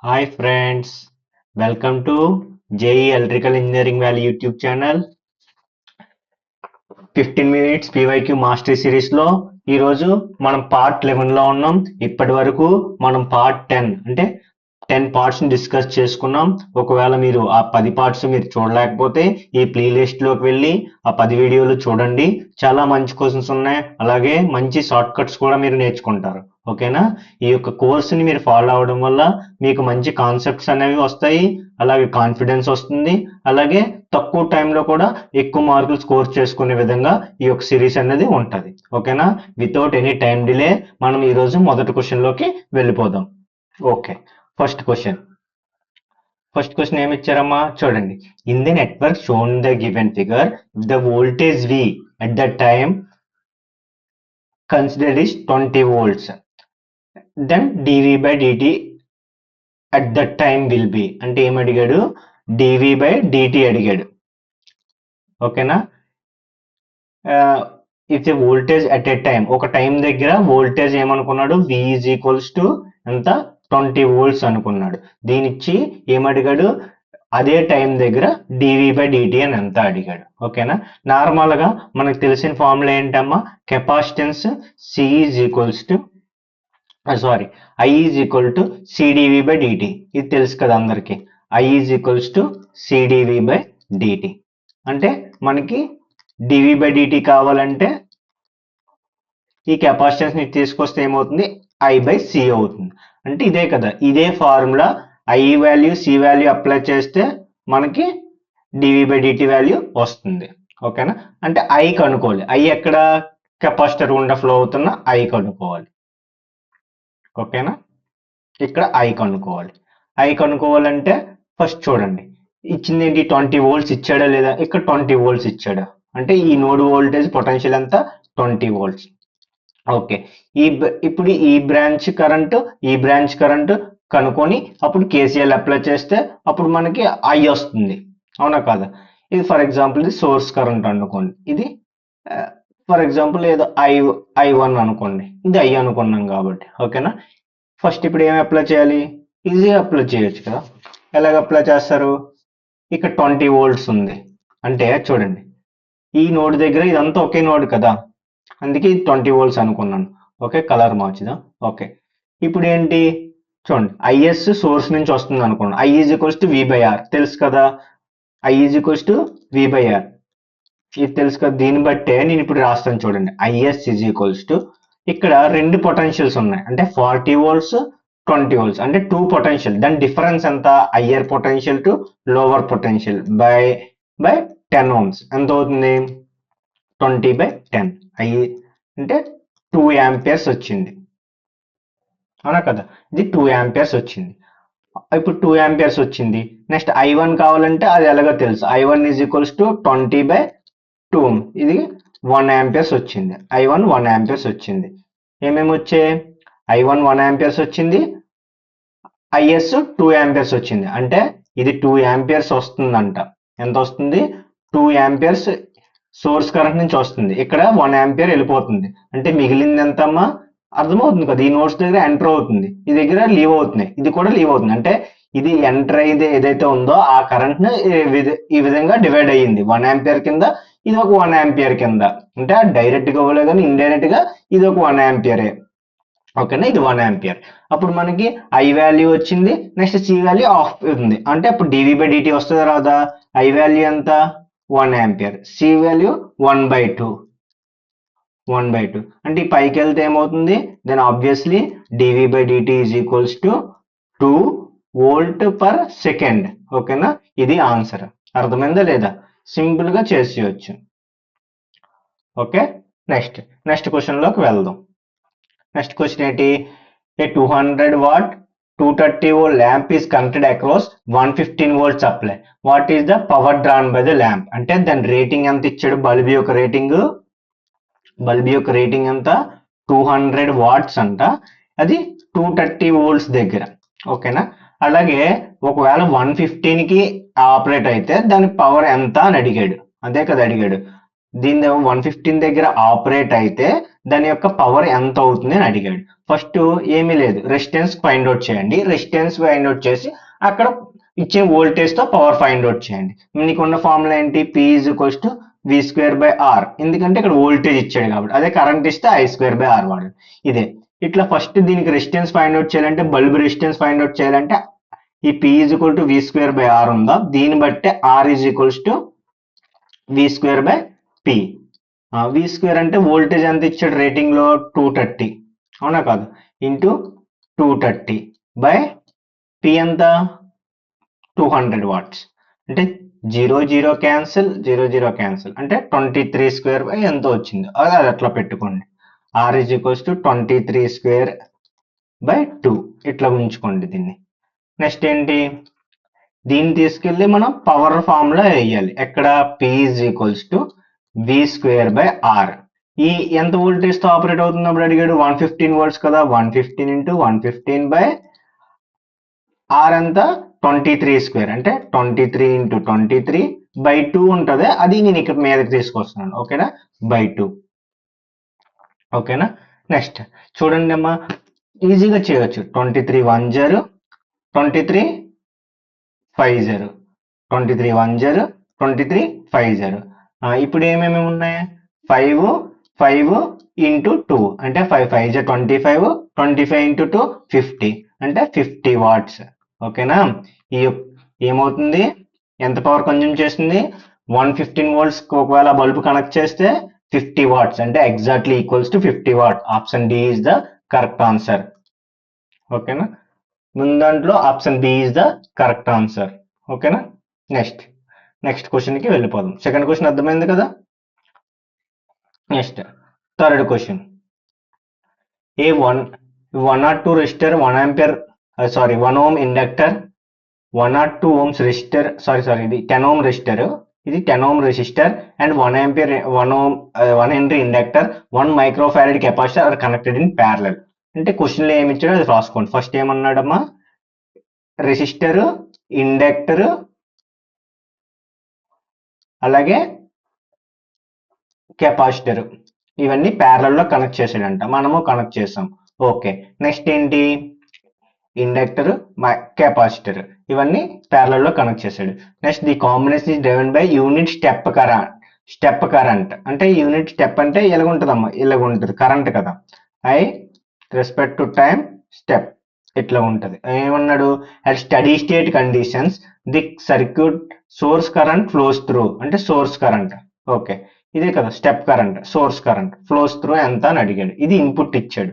Hi friends, welcome to JE Electrical Engineering Valley YouTube channel. 15 minutes PYQ mastery series లో ఈరోజు మనం part 11 లో ఉన్నాం. ఇప్పటి వరకు మనం పార్ట్ 10 అంటే 10 పార్ట్స్ ని డిస్కస్ చేసుకున్నాం. ఒకవేళ మీరు ఆ 10 పార్ట్స్ మీరు చూడలేకపోతే ఈ ప్లేలిస్ట్ లోకి వెళ్ళి ఆ 10 వీడియోలు చూడండి. చాలా మంచి క్వశ్చన్స్ ఉన్నాయి, అలాగే మంచి షార్ట్ కట్స్ కూడా మీరు నేర్చుకుంటారు. ఓకేనా? ఈ యొక్క కోర్సుని మీరు ఫాలో అవడం వల్ల మీకు మంచి కాన్సెప్ట్స్ అనేవి వస్తాయి, అలాగే కాన్ఫిడెన్స్ వస్తుంది, అలాగే తక్కువ టైంలో కూడా ఎక్కువ మార్కులు స్కోర్ చేసుకునే విధంగా ఈ యొక్క సిరీస్ అనేది ఉంటుంది. ఓకేనా? వితౌట్ ఎనీ టైం డిలే మనం ఈరోజు మొదటి క్వశ్చన్ లోకి వెళ్ళిపోదాం. ఓకే, ఫస్ట్ క్వశ్చన్ ఏమి ఇచ్చారమ్మా చూడండి. In the network shown the given figure the voltage V at the time considered is 20 volts, then dV by dt at that time will be అంటే ఏం అడిగాడు? dV by dt అడిగాడు. ఓకేనా? If the voltage at a time, ఒక time దగ్గర voltage ఏమనుకున్నాడు? V is equals to ఎంత? 20 volts అనుకున్నాడు. దీనిచ్చి ఏమడిగాడు? అదే టైం దగ్గర dV by dt అని ఎంత అడిగాడు. ఓకేనా? నార్మల్ గా మనకు తెలిసిన ఫార్ములా ఏంటమ్మా? Capacitance C is equals to I is equal to CdV by dt. ఇది తెలుసు కదా అందరికి. I is equals to CdV by dt. అంటే మనకి dV by dt కావాలంటే ఈ కెపాసిటెన్స్ ని తీసుకొస్తే ఏమవుతుంది? I by C అవుతుంది. అంటే ఇదే కదా, ఇదే formula. I value C value apply చేస్తే మనకి dV by dt వాల్యూ వస్తుంది. ఓకేనా? అంటే I కనుక్కోవాలి. I ఎక్కడ? కెపాసిటర్ గుండా ఫ్లో అవుతున్న I కనుక్కోవాలి. ఓకేనా? ఇక్కడ I కనుక్కోవాలి. I కనుక్కోవాలంటే ఫస్ట్ చూడండి, ఇచ్చింది ఏంటి? 20 volts ఇచ్చాడా లేదా? ఇక్కడ 20 volts ఇచ్చాడా? అంటే ఈ నోడ్ వోల్టేజ్ పొటెన్షియల్ ఎంత? 20 volts. ఓకే, ఇప్పుడు ఈ బ్రాంచ్ కరెంట్ కనుక్కొని అప్పుడు KCL అప్లై చేస్తే అప్పుడు మనకి I వస్తుంది. అవునా కాదా? ఇది ఫర్ ఎగ్జాంపుల్ ఇది సోర్స్ కరెంట్ అనుకోండి. ఇది ఫర్ ఎగ్జాంపుల్ ఏదో I1 అనుకోండి. ఇది I అనుకున్నాం కాబట్టి. ఓకేనా? ఫస్ట్ ఇప్పుడు ఏమి అప్లై చేయాలి? ఈజీగా అప్లై చేయొచ్చు కదా. ఎలాగ అప్లై చేస్తారు? ఇక్కడ 20 volts ఉంది అంటే చూడండి, ఈ నోడ్ దగ్గర ఇదంతా ఒకే నోడ్ కదా, అందుకే 20 volts అనుకున్నాను. Okay, colour మార్చుదాం. ఓకే, ఇప్పుడు ఏంటి చూడండి, IS సోర్స్ నుంచి వస్తుంది అనుకోండి. I is equals to V by R తెలుసు కదా. I is equals to V by R ఇది తెలుసు కదా. దీన్ని బట్టే నేను ఇప్పుడు రాస్తాను చూడండి. IS ఈజ్ ఈక్వల్స్ టు, ఇక్కడ రెండు పొటెన్షియల్స్ ఉన్నాయి అంటే 40 volts 20 volts అంటే 2 పొటెన్షియల్. దాని డిఫరెన్స్ ఎంత? Higher potential to lower potential by 10 ohms ఎంత అవుతుంది? 20 by 10. అంటే 2 amperes వచ్చింది. అవునా కదా? ఇది 2 amperes వచ్చింది. ఇప్పుడు 2 amperes వచ్చింది. నెక్స్ట్ I1 కావాలంటే అది ఎలాగో తెలుసు. I1 is equals to 20 by 2. ఇది 1 amperes వచ్చింది. I1 1 amperes వచ్చింది. ఏమేమి వచ్చాయి? I1 1 amperes వచ్చింది, IS 2 amperes వచ్చింది. అంటే ఇది 2 amperes వస్తుందంట. ఎంత వస్తుంది? 2 amperes సోర్స్ కరెంట్ నుంచి వస్తుంది. ఇక్కడ 1 ampere వెళ్ళిపోతుంది. అంటే మిగిలింది ఎంతమ్మా? అర్థమవుతుంది కదా, ఈ నోడ్స్ దగ్గర ఎంటర్ అవుతుంది, ఈ దగ్గర లీవ్ అవుతున్నాయి, ఇది కూడా లీవ్ అవుతుంది. అంటే ఇది ఎంటర్ అయ్యేది ఏదైతే ఉందో ఆ కరెంట్ ని ఈ విధంగా డివైడ్ అయ్యింది. 1 ampere కింద, ఇది ఒక 1 ampere కింద. అంటే డైరెక్ట్ గా ఇవ్వలే కానీ ఇండైరెక్ట్ గా ఇది ఒక 1 ampere. ఓకేనా? ఇది 1 ampere. అప్పుడు మనకి I వాల్యూ వచ్చింది, నెక్స్ట్ C వాల్యూ ఆఫ్ ఉంది. అంటే అప్పుడు dV by dt వస్తుందా రాదా? I వాల్యూ ఎంత? 1 ampere, C వాల్యూ 1/2. అంటే ఈ పైకి వెళ్తే ఏమవుతుంది? Then obviously dV by dt is equals to 2 volt per second. ఓకేనా? ఇది ఆన్సర్. అర్థమైందా లేదా? సింపుల్ గా చేసేయచ్చు. ఓకే, నెక్స్ట్ క్వశ్చన్ లోకి వెళ్దాం. నెక్స్ట్ క్వశ్చన్ ఏంటి? ఏ 200 watt 230 volt lamp is connected across 115 volt supply. What is the power drawn by the lamp? అంటే దాని రేటింగ్ ఎంత ఇచ్చాడు? బల్బ్ యొక్క రేటింగ్ ఎంత? 200 watts అంట. అది 230 volts దగ్గర. ఓకేనా? అలాగే ఒకవేళ 115 కి ఆపరేట్ అయితే దాని పవర్ ఎంత అని అడిగాడు. అదే కదా అడిగాడు. దీని 115 దగ్గర ఆపరేట్ అయితే దాని యొక్క పవర్ ఎంత అవుతుంది అని అడిగాడు. ఫస్ట్ ఏమీ లేదు, రెసిస్టెన్స్ ఫైండ్ అవుట్ చేయండి. రెసిస్టెన్స్ ఫైండ్ అవుట్ చేసి అక్కడ ఇచ్చిన వోల్టేజ్ తో పవర్ ఫైండ్ అవుట్ చేయండి. నీకున్న ఫార్ములా ఏంటి, P is equals to V²/R. ఎందుకంటే ఇక్కడ వోల్టేజ్ ఇచ్చాడు కాబట్టి. అదే కరెంట్ ఇస్తే I²/R వాడు. ఇదే ఇట్లా ఫస్ట్ దీనికి రెసిస్టెన్స్ ఫైండ్ అవుట్ చేయాలంటే, బల్బ్ రెసిస్టెన్స్ ఫైండ్ అవుట్ చేయాలంటే ఈ P is equal to V²/R ఉందా, దీన్ని బట్టే R is equals to V²/P. V² అంటే వోల్టేజ్ ఎంత ఇచ్చాడు రేటింగ్ లో, 230 అవునా కాదు, ఇంటూ 230 బై P ఎంత 200 వాట్స్. అంటే 0 క్యాన్సిల్ 0 క్యాన్సిల్ అంటే 23² బై ఎంత వచ్చింది అది అట్లా పెట్టుకోండి. R ఈజ్ ఈక్వల్స్ టు 23²/2 ఇట్లా ఉంచుకోండి దీన్ని. నెక్స్ట్ ఏంటి, దీన్ని తీసుకెళ్ళి మనం పవర్ ఫార్ములా వేయాలి. ఎక్కడ P is equals to V²/R. ఈ ఎంత వోల్టేజ్ తో ఆపరేట్ అవుతున్నప్పుడు అడిగాడు, 115 వోల్ట్స్ కదా, 115 ఇంటూ 115 బై R ఎంత 23² అంటే 23 ఇంటూ 23/2 ఉంటుంది. అది నేను ఇక్కడ మీదకి తీసుకొస్తున్నాను. ఓకేనా, బై 2. ఓకేనా. నెక్స్ట్ చూడండి అమ్మా, ఈజీగా చేయొచ్చు. 23 1 0 23 5 0 23 1 0 23 5 0. ఇప్పుడు ఏమేమి ఉన్నాయి, 5 ఇంటూ 2 అంటే 5 5 25 25 ఇంటూ 2 50 అంటే 50 వాట్స్. ఓకేనా, ఈ ఏమవుతుంది, ఎంత పవర్ కన్జ్యూమ్ చేస్తుంది, 115 వోల్ట్స్ ఒకవేళ బల్బ్ కనెక్ట్ చేస్తే 50 వాట్స్ అంటే exactly equals to 50 watt. Option D is the correct answer. ఓకేనా, ముందు దాంట్లో option B is the correct answer. ఓకేనా. నెక్స్ట్ క్వశ్చన్ కి వెళ్ళిపోదాం. సెకండ్ క్వశ్చన్ అర్థమైంది కదా. నెక్స్ట్ థర్డ్ క్వశ్చన్, ఏ 1 or 2 resistor 1 ampere 1 ohm inductor 1 or 2 ohms resistor ఇది 10 ohm resistor, ఇది 10 ohm resistor and 1 ampere 1 ohm 1 henry inductor 1 microfarad capacitor are connected in parallel. అంటే question లో ఏమి ఇచ్చాడో అది రాసుకోండి. ఫస్ట్ ఏమన్నాడమ్మా, రెసిస్టర్, ఇండక్టర్ అలాగే కెపాసిటర్ ఇవన్నీ ప్యారలల్ లో కనెక్ట్ చేసాడంట, మనము కనెక్ట్ చేసాం. ఓకే, నెక్స్ట్ ఏంటి, ఇండక్టర్ కెపాసిటర్ ఇవన్నీ ప్యారలల్ లో కనెక్ట్ చేశాడు. Next the combination is driven by unit step current. అంటే యూనిట్ స్టెప్ అంటే ఇలాగుంటదమ్మా, ఇలాగుంటది కరెంట్ కదా, I respect to time step ఇట్లా ఉంటది. ఏమన్నాడు, at steady state conditions the circuit source current flows through అంటే సోర్స్ కరెంట్. ఓకే, ఇదే కదా step current, source current flows through ఎంత అని అడిగాడు. ఇది ఇన్పుట్ ఇచ్చాడు.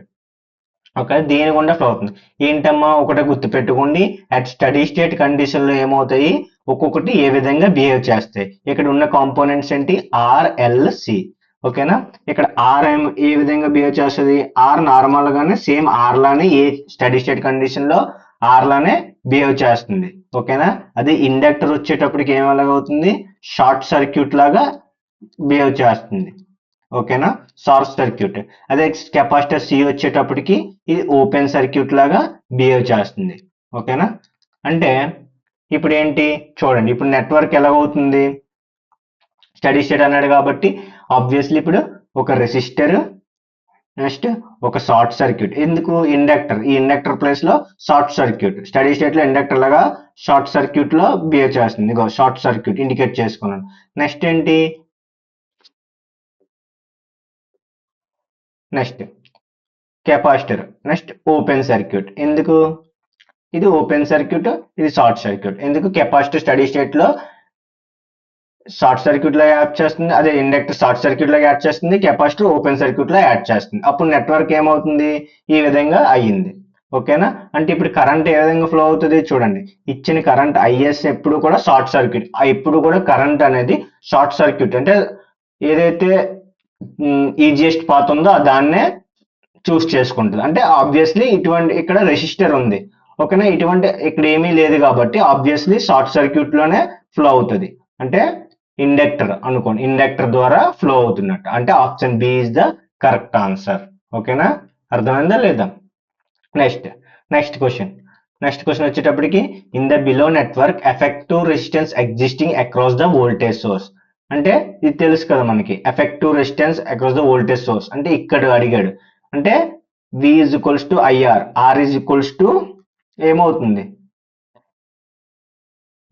ఓకే, దేని గుండా ఫ్లో అవుతుంది. ఏంటమ్మా, ఒకటే గుర్తు పెట్టుకోండి, అట్ స్టడీ స్టేట్ కండిషన్ లో ఏమవుతాయి, ఒక్కొక్కటి ఏ విధంగా బిహేవ్ చేస్తాయి. ఇక్కడ ఉన్న కాంపోనెంట్స్ ఏంటి, ఆర్ఎల్సి. ఓకేనా, ఇక్కడ ఆర్ ఏ విధంగా బిహేవ్ చేస్తుంది, ఆర్ నార్మల్ గానే సేమ్ ఆర్ లానే ఏ స్టడీ స్టేట్ కండిషన్ లో ఆర్ లానే బిహేవ్ చేస్తుంది. ఓకేనా, అదే ఇండక్టర్ వచ్చేటప్పటికి ఏమవుతుంది, షార్ట్ సర్క్యూట్ లాగా బిహేవ్ చేస్తుంది. ఓకేనా, షార్ట్ సర్క్యూట్. అదే కెపాసిటర్ సి వచ్చేటప్పటికి ఇది ఓపెన్ సర్క్యూట్ లాగా బిహేవ్ చేస్తుంది. ఓకేనా, అంటే ఇప్పుడు ఏంటి చూడండి, ఇప్పుడు నెట్వర్క్ ఎలాగవుతుంది, స్టడీ స్టేట్ అన్నాడు కాబట్టి ఆబ్వియస్లీ ఇప్పుడు ఒక రెసిస్టర్, నెక్స్ట్ ఒక షార్ట్ సర్క్యూట్. ఎందుకు, ఇండక్టర్, ఈ ఇండక్టర్ ప్లేస్ లో షార్ట్ సర్క్యూట్. స్టడీ స్టేట్ లో ఇండక్టర్ లాగా షార్ట్ సర్క్యూట్ లో బిహేవ్ చేస్తుంది. ఇగో షార్ట్ సర్క్యూట్ ఇండికేట్ చేసుకున్నాను. నెక్స్ట్ ఏంటి, next capacitor, next open circuit. ఎందుకు, ఇది ఓపెన్ సర్క్యూట్, ఇది షార్ట్ సర్క్యూట్. ఎందుకు, కెపాసిటర్ స్టడీ స్టేట్ లో షార్ట్ సర్క్యూట్ లో యాడ్ చేస్తుంది, అదే ఇండక్టర్ షార్ట్ సర్క్యూట్ లో యాడ్ చేస్తుంది, కెపాసిటర్ ఓపెన్ సర్క్యూట్ లో యాడ్ చేస్తుంది. అప్పుడు నెట్వర్క్ ఏమవుతుంది, ఈ విధంగా అయ్యింది. ఓకేనా, అంటే ఇప్పుడు కరెంట్ ఏ విధంగా ఫ్లో అవుతుంది చూడండి, ఇచ్చిన కరెంట్ ఐఎస్ ఎప్పుడు కూడా షార్ట్ సర్క్యూట్, ఎప్పుడు కూడా కరెంట్ అనేది షార్ట్ సర్క్యూట్ అంటే ఏదైతే ఈజియెస్ట్ పాత్ ఉందో దాన్నే చూస్ చేసుకుంటుంది. అంటే ఆబ్వియస్లీ ఇటువంటి ఇక్కడ రెసిస్టర్ ఉంది. ఓకేనా, ఇటువంటి ఇక్కడ ఏమీ లేదు కాబట్టి ఆబ్వియస్లీ షార్ట్ సర్క్యూట్ లోనే ఫ్లో అవుతుంది. అంటే ఇండక్టర్ అనుకోండి, ఇండక్టర్ ద్వారా ఫ్లో అవుతున్నట్టు. అంటే option B is the correct answer. ఓకేనా, అర్థమైందా లేదా. నెక్స్ట్ క్వశ్చన్ వచ్చేటప్పటికి, in the below network effective resistance existing across the voltage source. అంటే ఇది తెలుసు కదా మనకి, effective resistance across the voltage source అంటే ఇక్కడ అడిగాడు. అంటే V is equals to IR, R is equals to ఏమవుతుంది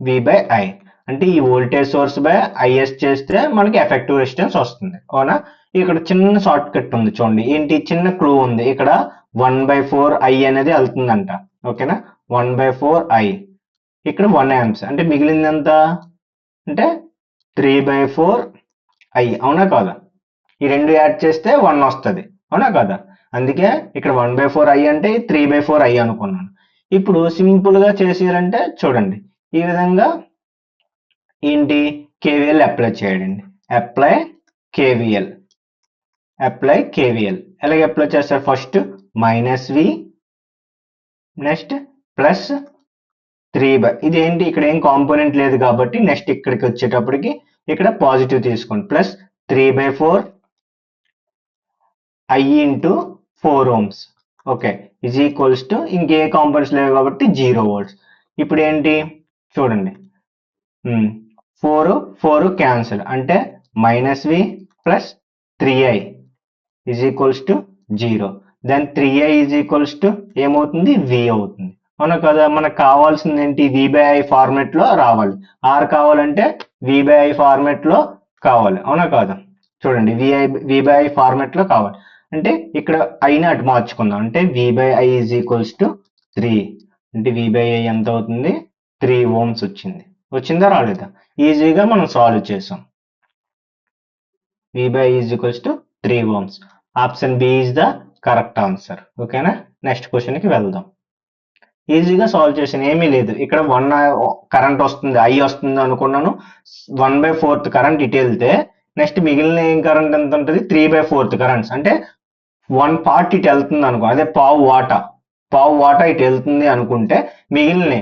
V బై ఐ. అంటే ఈ వోల్టేజ్ సోర్స్ బై ఐఎస్ చేస్తే మనకి ఎఫెక్టివ్ రెసిస్టెన్స్ వస్తుంది, అవునా. ఇక్కడ చిన్న షార్ట్ కట్ ఉంది చూడండి, ఏంటి చిన్న క్లూ ఉంది ఇక్కడ, 1/4 I అనేది వెళ్తుందంట, ఓకేనా. 1/4 I, ఇక్కడ 1 amps, అంటే మిగిలింది ఎంత అంటే 3/4 I, అవునా కాదా. ఈ రెండు యాడ్ చేస్తే 1 వస్తుంది, అవునా కదా. అందుకే ఇక్కడ 1/4 I అంటే 3/4 I అనుకున్నాను. ఇప్పుడు సింపుల్ గా చేసేయాలంటే చూడండి, ఈ విధంగా ఏంటి కేవీఎల్ అప్లై చేయండి. అప్లై కేవీఎల్, అప్లై కేవీఎల్ ఎలాగ అప్లై చేస్తారు, ఫస్ట్ -V, నెక్స్ట్ ప్లస్ 3 ఇది ఏంటి ఇక్కడ ఏం కాంపోనెంట్ లేదు కాబట్టి నెక్స్ట్ ఇక్కడికి వచ్చేటప్పటికి ఇక్కడ పాజిటివ్ తీసుకోండి, plus 3/4 I into 4 ohms, okay, is equals to ఇంకే కాంపోనెంట్స్ లేవు కాబట్టి 0 volts. ఇప్పుడు ఏంటి చూడండి, 4 క్యాన్సిల్ అంటే -V plus 3I is equals to 0. Then 3I is equals to ఏమవుతుంది V అవుతుంది, అవునా కదా. మనకు కావాల్సింది ఏంటి V బై I ఫార్మెట్ లో రావాలి, R కావాలంటే V బై I ఫార్మెట్ లో కావాలి, అవునా కాదా. చూడండి V బై I ఫార్మెట్ లో కావాలి అంటే ఇక్కడ ఐని అటు మార్చుకుందాం, అంటే V by I is equals to 3, అంటే V బై I ఎంత అవుతుంది 3 ohms వచ్చిందా రాలేదా. ఈజీగా మనం సాల్వ్ చేసాం. V by I is equals to 3 ohms. Option B is the correct answer, ఓకేనా. నెక్స్ట్ క్వశ్చన్ కి వెళ్దాం. ఈజీగా సాల్వ్ చేసాను, ఏమీ లేదు ఇక్కడ 1 కరెంట్ వస్తుంది, I వస్తుంది అనుకున్నాను, 1/4 కరెంట్ ఇటు వెళ్తే నెక్స్ట్ మిగిలిన ఏం కరెంట్ ఎంత ఉంటుంది 3/4 కరెంట్స్, అంటే 1 పార్ట్ ఇటు వెళ్తుంది అనుకో, అదే పావు వాటా ఇటు వెళ్తుంది అనుకుంటే మిగిలిన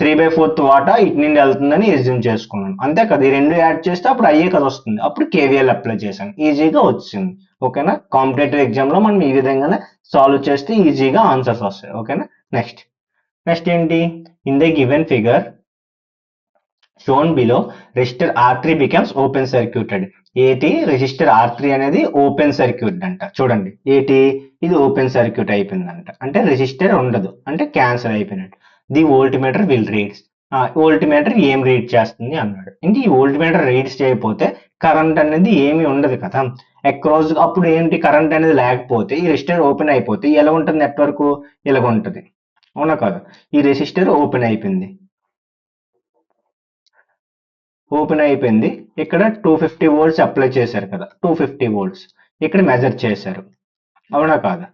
3/4 వాటా ఇటు నుండి వెళ్తుందని ఎజ్యూమ్ చేసుకున్నాను, అంతే కదా. ఈ రెండు యాడ్ చేస్తే అప్పుడు అయ్యే కదా వస్తుంది, అప్పుడు కేవీఎల్ అప్లై చేశాను, ఈజీగా వచ్చింది, ఓకేనా. కాంపిటేటివ్ ఎగ్జామ్ లో మనం ఈ విధంగానే సాల్వ్ చేస్తే ఈజీగా ఆన్సర్స్ వస్తాయి, ఓకేనా. నెక్స్ట్ ఏంటి, in the given figure shown below resistor R3 becomes open circuited. ఏటి రెసిస్టర్ R3 అనేది ఓపెన్ సర్క్యూట్ అంట, చూడండి ఏటి ఇది ఓపెన్ సర్క్యూట్ అయిపోయిందంట, అంటే రెసిస్టర్ ఉండదు, అంటే క్యాన్సిల్ అయిపోయినట్టు. The voltmeter will reads, voltmeter ఏం రీడ్ చేస్తుంది అన్నాడు. ఇంక ఈ వోల్ట్మీటర్ రీడ్స్ చేయకపోతే కరెంట్ అనేది ఏమి ఉండదు కదా అక్రాస్. అప్పుడు ఏంటి కరెంట్ అనేది లేకపోతే ఈ రెసిస్టర్ ఓపెన్ అయిపోతే ఎలా ఉంటుంది నెట్వర్క్, ఇలాగ ఉంటుంది, అవునా కాదు. ఈ రెసిస్టర్ ఓపెన్ అయిపోయింది ఇక్కడ 250 volts అప్లై చేశారు కదా, 250 volts ఇక్కడ మెజర్ చేశారు, అవునా కాదా.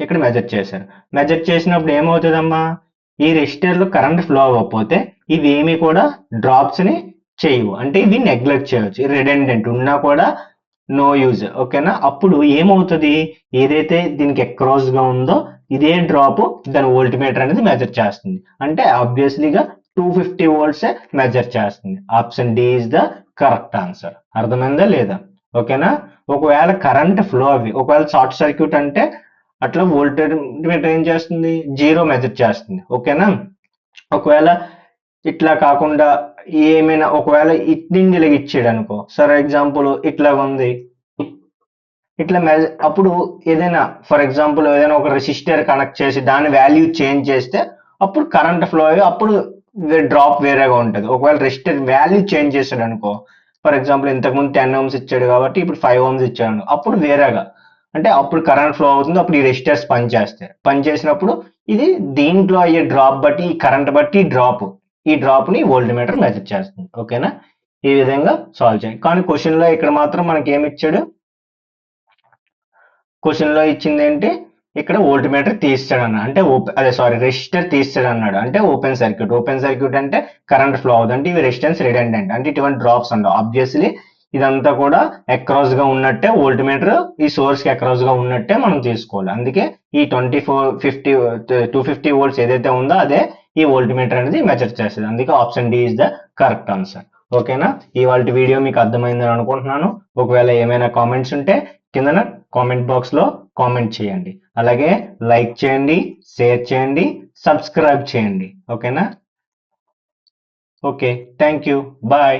ఇక్కడ మెజర్ చేసినప్పుడు ఏమవుతుందమ్మా, ఈ రెసిస్టర్ లో కరెంట్ ఫ్లో అవ్వకపోతే ఇవి ఏమి కూడా డ్రాప్స్ ని చేయవు, అంటే ఇవి నెగ్లెక్ట్ చేయవచ్చు, రిడెండెంట్ ఉన్నా కూడా నో యూజ్, ఓకేనా. అప్పుడు ఏమవుతుంది, ఏదైతే దీనికి అక్రాస్ గా ఉందో ఇదే డ్రాప్ దాని వోల్ట్మీటర్ అనేది మెజర్ చేస్తుంది, అంటే ఆబ్వియస్లీగా 250 volts మెజర్ చేస్తుంది. Option D is the correct answer. అర్థమైందా లేదా, ఓకేనా. ఒకవేళ కరెంట్ ఫ్లో అవి ఒకవేళ షార్ట్ సర్క్యూట్ అంటే అట్లా వోల్ట్మీటర్ ఏం చేస్తుంది 0 మెజర్ చేస్తుంది, ఓకేనా. ఒకవేళ ఇట్లా కాకుండా ఏమైనా ఒకవేళ ఇటు నుండి ఇలాగ ఇచ్చాడు అనుకో, ఫర్ ఎగ్జాంపుల్ ఇట్లా ఉంది, ఇట్లా అప్పుడు ఏదైనా ఫర్ ఎగ్జాంపుల్ ఏదైనా ఒక రెసిస్టర్ కనెక్ట్ చేసి దాని వాల్యూ చేంజ్ చేస్తే అప్పుడు కరెంట్ ఫ్లో అయ్యి అప్పుడు డ్రాప్ వేరేగా ఉంటుంది. ఒకవేళ రెసిస్టర్ వాల్యూ చేంజ్ చేసాడు అనుకో, ఫర్ ఎగ్జాంపుల్ ఇంతకుముందు 10 ohms ఇచ్చాడు కాబట్టి ఇప్పుడు 5 ohms ఇచ్చాడు, అప్పుడు వేరేగా అంటే అప్పుడు కరెంట్ ఫ్లో అవుతుంది, అప్పుడు ఈ రెసిస్టర్స్ పని చేసినప్పుడు ఇది దీంట్లో అయ్యే డ్రాప్ బట్టి ఈ కరెంట్ బట్టి ఈ డ్రాప్ ని వోల్ట్మీటర్ మెజర్ చేస్తుంది, ఓకేనా. ఈ విధంగా సాల్వ్ చేయండి. కానీ క్వశ్చన్ లో ఇక్కడ మాత్రం మనకి ఏమి ఇచ్చాడు, క్వశ్చన్ లో ఇచ్చింది ఏంటి ఇక్కడ వోల్ట్మీటర్ తీస్తాడన్న, అంటే రెసిస్టర్ తీస్తాడన్నాడు, అంటే ఓపెన్ సర్క్యూట్ అంటే కరెంట్ ఫ్లో అవుతుంది, అంటే ఇవి రెసిస్టెన్స్ రిడెండెంట్, అంటే ఇటువంటి డ్రాప్స్ ఉండవు. ఆబ్వియస్లీ ఇదంతా కూడా అక్రాస్ గా ఉన్నట్టే వోల్ట్మీటర్ ఈ సోర్స్ కి అక్రాస్ గా ఉన్నట్టే మనం తీసుకోవాలి. అందుకే ఈ 250 volts ఏదైతే ఉందో అదే ఈ వోల్ట్మీటర్ అనేది మెజర్ చేస్తుంది. అందుకే option D is the correct answer, ఓకేనా. ఇవాళ వీడియో మీకు అర్థమైందని అనుకుంటున్నాను. ఒకవేళ ఏమైనా కామెంట్స్ ఉంటే కిందన కామెంట్ బాక్స్ లో కామెంట్ చేయండి. అలాగే లైక్ చేయండి, షేర్ చేయండి, సబ్స్క్రైబ్ చేయండి, ఓకేనా. Okay, thank you, bye.